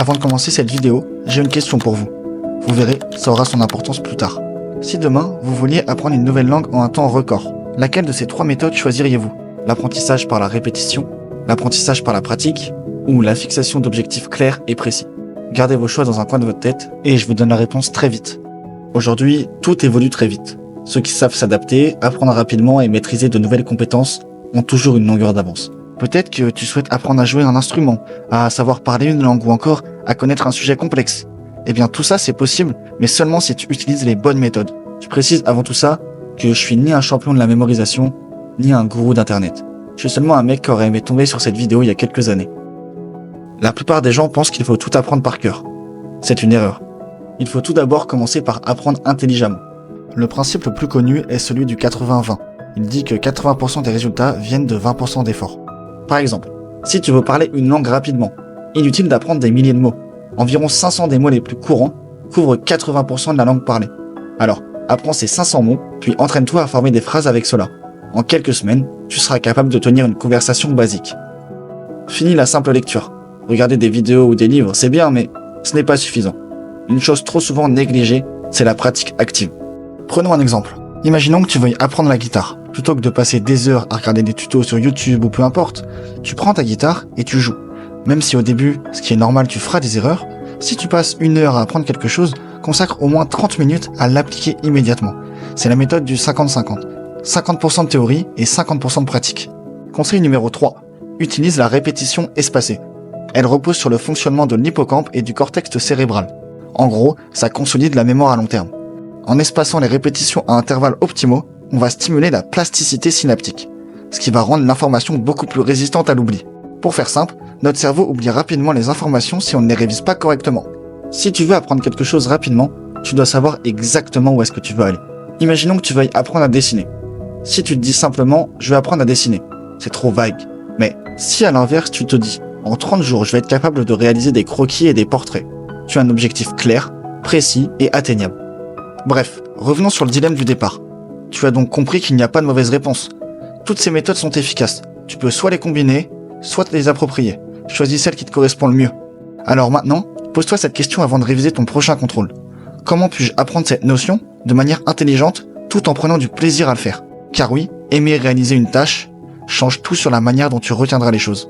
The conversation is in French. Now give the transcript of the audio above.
Avant de commencer cette vidéo, j'ai une question pour vous. Vous verrez, ça aura son importance plus tard. Si demain, vous vouliez apprendre une nouvelle langue en un temps record, laquelle de ces trois méthodes choisiriez-vous? L'apprentissage par la répétition, l'apprentissage par la pratique, ou la fixation d'objectifs clairs et précis? Gardez vos choix dans un coin de votre tête, et je vous donne la réponse très vite. Aujourd'hui, tout évolue très vite. Ceux qui savent s'adapter, apprendre rapidement et maîtriser de nouvelles compétences ont toujours une longueur d'avance. Peut-être que tu souhaites apprendre à jouer un instrument, à savoir parler une langue ou encore à connaître un sujet complexe. Eh bien tout ça c'est possible, mais seulement si tu utilises les bonnes méthodes. Je précise avant tout ça que je suis ni un champion de la mémorisation, ni un gourou d'internet. Je suis seulement un mec qui aurait aimé tomber sur cette vidéo il y a quelques années. La plupart des gens pensent qu'il faut tout apprendre par cœur. C'est une erreur. Il faut tout d'abord commencer par apprendre intelligemment. Le principe le plus connu est celui du 80-20. Il dit que 80% des résultats viennent de 20% d'efforts. Par exemple, si tu veux parler une langue rapidement, inutile d'apprendre des milliers de mots. Environ 500 des mots les plus courants couvrent 80% de la langue parlée. Alors, apprends ces 500 mots, puis entraîne-toi à former des phrases avec cela. En quelques semaines, tu seras capable de tenir une conversation basique. Fini la simple lecture. Regarder des vidéos ou des livres, c'est bien, mais ce n'est pas suffisant. Une chose trop souvent négligée, c'est la pratique active. Prenons un exemple. Imaginons que tu veuilles apprendre la guitare. Plutôt que de passer des heures à regarder des tutos sur YouTube ou peu importe, tu prends ta guitare et tu joues. Même si au début, ce qui est normal, tu feras des erreurs, si tu passes 1 heure à apprendre quelque chose, consacre au moins 30 minutes à l'appliquer immédiatement. C'est la méthode du 50-50. 50% de théorie et 50% de pratique. Conseil numéro 3. Utilise la répétition espacée. Elle repose sur le fonctionnement de l'hippocampe et du cortex cérébral. En gros, ça consolide la mémoire à long terme. En espaçant les répétitions à intervalles optimaux, on va stimuler la plasticité synaptique, ce qui va rendre l'information beaucoup plus résistante à l'oubli. Pour faire simple, notre cerveau oublie rapidement les informations si on ne les révise pas correctement. Si tu veux apprendre quelque chose rapidement, tu dois savoir exactement où est-ce que tu veux aller. Imaginons que tu veuilles apprendre à dessiner. Si tu te dis simplement « je vais apprendre à dessiner », c'est trop vague. Mais si à l'inverse tu te dis « en 30 jours je vais être capable de réaliser des croquis et des portraits », tu as un objectif clair, précis et atteignable. Bref, revenons sur le dilemme du départ. Tu as donc compris qu'il n'y a pas de mauvaise réponse. Toutes ces méthodes sont efficaces. Tu peux soit les combiner, soit te les approprier. Choisis celle qui te correspond le mieux. Alors maintenant, pose-toi cette question avant de réviser ton prochain contrôle. Comment puis-je apprendre cette notion de manière intelligente tout en prenant du plaisir à le faire? Car oui, aimer réaliser une tâche change tout sur la manière dont tu retiendras les choses.